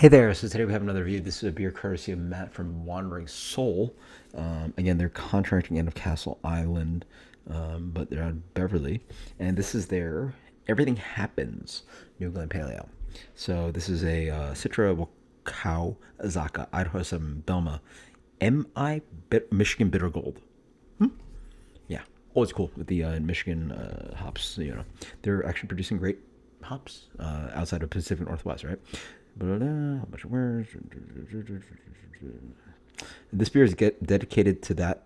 Hey there, so today we have another review. This is a beer courtesy of Matt from Wandering Soul. Again, they're contracting out of Castle Island, but they're out of Beverly. And this is their Everything Happens New England Pale Ale. So this is a Citra Wakau Azaka Idaho 7 Belma Michigan Bitter Gold. Yeah, always cool with the Michigan hops. They're actually producing great hops outside of Pacific Northwest, right? How much words? This beer is dedicated to that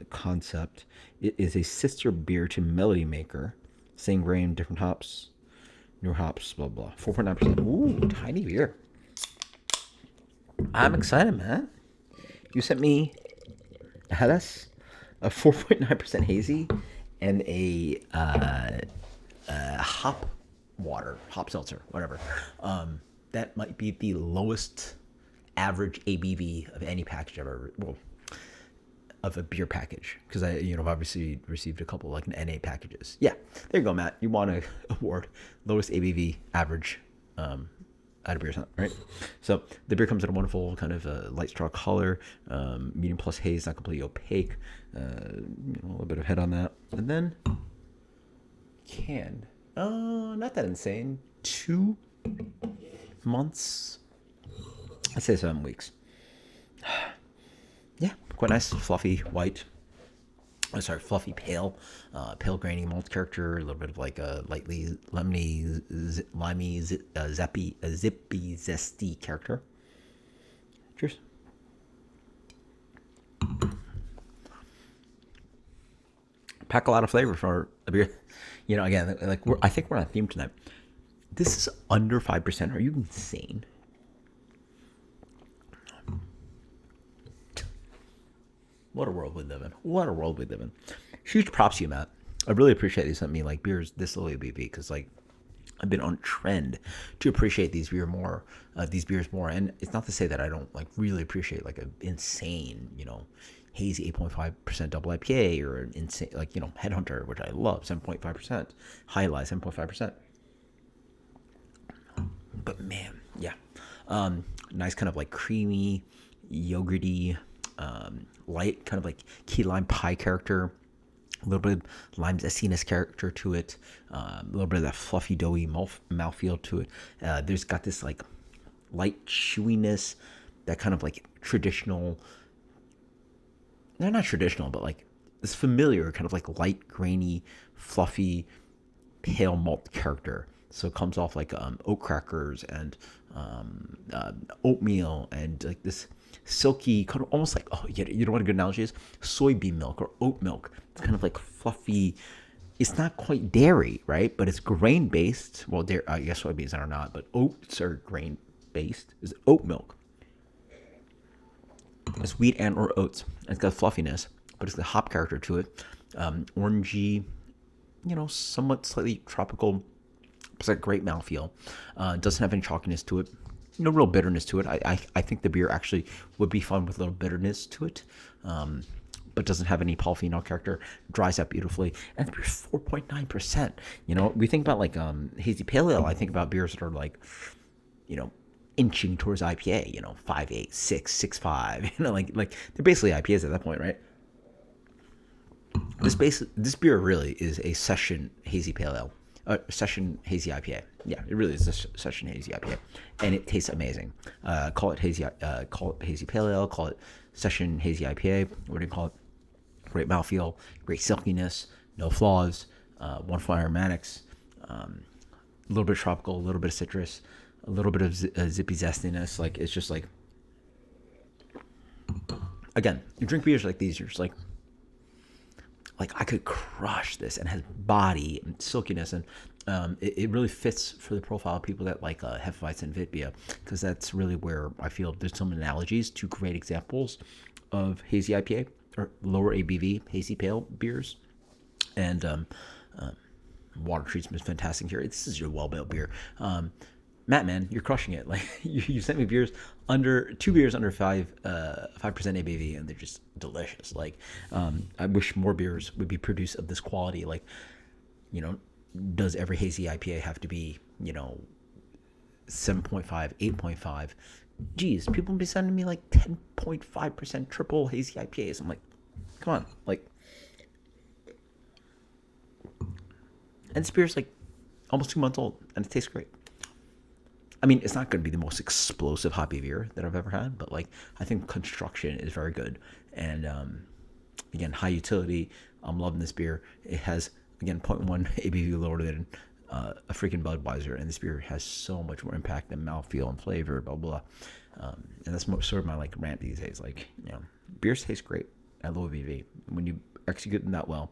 concept. It is a sister beer to Melody Maker, same grain, different hops, newer hops, blah blah. 4.9%. Ooh, tiny beer. I'm excited, man. You sent me Hellas, a 4.9% hazy, and a hop seltzer, whatever. That might be the lowest average ABV of any package I've ever, well, of a beer package, because I've obviously received a couple like NA packages. Yeah, there you go, Matt. You won a award, lowest ABV average out of beer, right? So the beer comes in a wonderful kind of light straw color, medium plus haze, not completely opaque, a little bit of head on that, and then canned. Not that insane. 2 months. I'd say 7 weeks. Yeah, quite nice, fluffy white. Oh, sorry, fluffy pale, pale grainy malt character. A little bit of like a lightly lemony, limey, zippy, zesty character. Cheers. Pack a lot of flavor for a beer. Again, like I think we're on theme tonight. This is under 5%. Are you insane? What a world we live in. What a world we live in. Huge props to you, Matt. I really appreciate you sent me like beers this low ABV, because like I've been on trend to appreciate these beers more. And it's not to say that I don't like really appreciate like an insane, hazy 8.5% double IPA, or an insane like Headhunter, which I love, 7.5%, High Life 7.5%. But man, yeah, nice kind of like creamy, yogurty, light kind of like key lime pie character. A little bit of lime zestiness character to it, a little bit of that fluffy, doughy mouthfeel to it. There's got this like light chewiness, that kind of like traditional, no, not traditional, but like this familiar kind of like light, grainy, fluffy, pale malt character. So it comes off like oat crackers and oatmeal, and like this silky, kind of almost like, you know what a good analogy is? Soybean milk or oat milk. It's kind of like fluffy. It's not quite dairy, right? But it's grain based. Well, I guess soybeans are not, but oats are grain based. Is oat milk. It's wheat and or oats. It's got fluffiness, but it's the hop character to it. Orangey, somewhat slightly tropical. It's a great mouthfeel. Doesn't have any chalkiness to it. No real bitterness to it. I think the beer actually would be fun with a little bitterness to it, but doesn't have any polyphenol character. Dries out beautifully, and the beer's 4.9%. We think about like hazy pale ale. I think about beers that are like, inching towards IPA. 5.8, 6, 6.5. Like they're basically IPAs at that point, right? This beer really is a session hazy pale ale. Session hazy IPA. Yeah, it really is a session hazy IPA, and it tastes amazing. Call it hazy pale ale. Call it session hazy IPA. What do you call it? Great mouthfeel, great silkiness, no flaws. Wonderful aromatics. A little bit of tropical, a little bit of citrus, a little bit of zippy zestiness. Like it's just like, again, you drink beers like these, you're just like I could crush this, and has body and silkiness, and it really fits for the profile of people that like Hefeweizen and Vitbia, because that's really where I feel there's some analogies to great examples of hazy IPA or lower ABV hazy pale beers, and water treatment is fantastic here. This is your well-built beer. Matt, man, you're crushing it. Like you sent me beers under 5% ABV, and they're just delicious. Like I wish more beers would be produced of this quality. Like, does every hazy IPA have to be 7.5, 8.5. Geez, people be sending me like 10.5% triple hazy IPAs. I'm like, come on, like, and this beer's like almost 2 months old, and it tastes great. I mean, it's not going to be the most explosive hoppy beer that I've ever had, but like, I think construction is very good, and again, high utility. I'm loving this beer. It has, again, zero point 0.1 ABV lower than a freaking Budweiser, and this beer has so much more impact than mouthfeel and flavor, blah blah. And that's sort of my like rant these days. Like, beers taste great at low ABV when you execute them that well.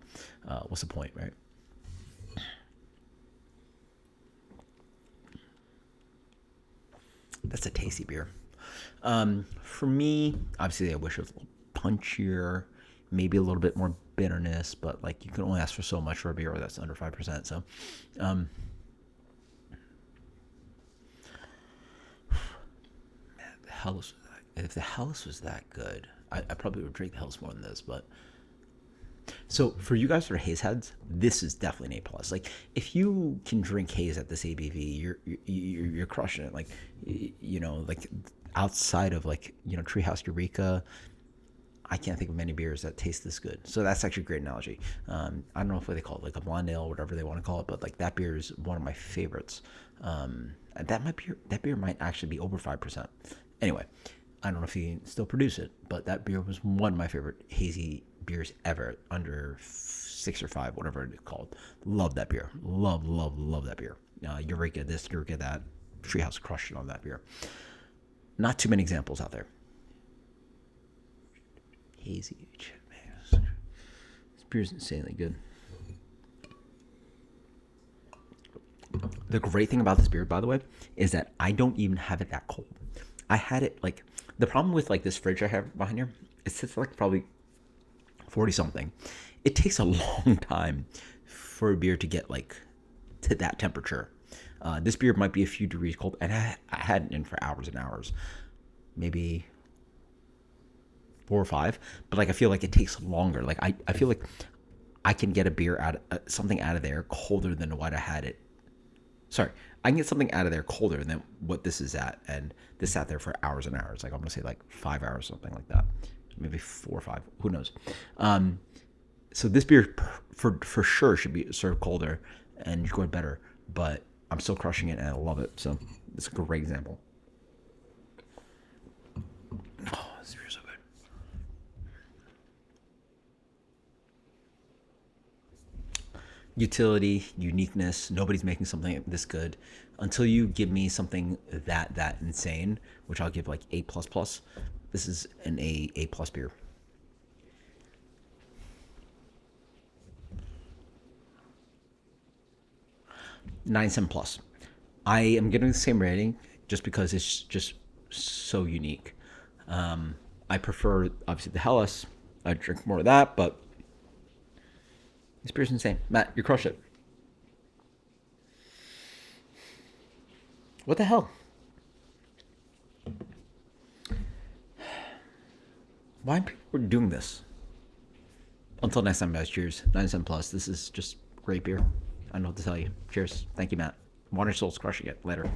What's the point, right? That's a tasty beer. For me, obviously, I wish it was a little punchier, maybe a little bit more bitterness, but like you can only ask for so much for a beer that's under 5%. So, man, the Helles, if the Helles was that good, I probably would drink the Helles more than this. But so for you guys that are haze heads, this is definitely an A plus. Like if you can drink haze at this ABV, you're crushing it. Like like outside of like Treehouse Eureka, I can't think of many beers that taste this good. So that's actually a great analogy. I don't know if they call it like a blonde ale, whatever they want to call it, but like that beer is one of my favorites. That beer might actually be over 5%. Anyway, I don't know if you still produce it, but that beer was one of my favorite hazy beers ever, under 6 or 5, whatever it's called. Love that beer. Love that beer. Eureka this, Eureka that. Treehouse crushed it on that beer. Not too many examples out there. Hazy, man. This beer's insanely good. The great thing about this beer, by the way, is that I don't even have it that cold. I had it like, the problem with like this fridge I have behind here, it sits like probably 40 something. It takes a long time for a beer to get like to that temperature. This beer might be a few degrees cold, and I had it in for hours and hours, maybe 4 or 5. But like I feel like it takes longer. Like I feel like I can get a beer something out of there colder than what I had it. Sorry, I can get something out of there colder than what this is at, and this sat there for hours and hours. Like I'm gonna say like 5 hours, something like that, maybe 4 or 5. Who knows? So this beer for sure should be served colder and going better, but I'm still crushing it and I love it. So it's a great example. Oh, this beer is so good. Utility, uniqueness. Nobody's making something this good. Until you give me something that insane, which I'll give like A++. This is an A+ beer. 9 plus. I am getting the same rating just because it's just so unique. I prefer obviously the Helles. I drink more of that, but this beer's insane. Matt, you crush it. What the hell? Why are people doing this? Until next time, guys. Cheers. 9 plus. This is just great beer. I don't know what to tell you. Cheers. Thank you, Matt. Water Soul's crushing it. Later.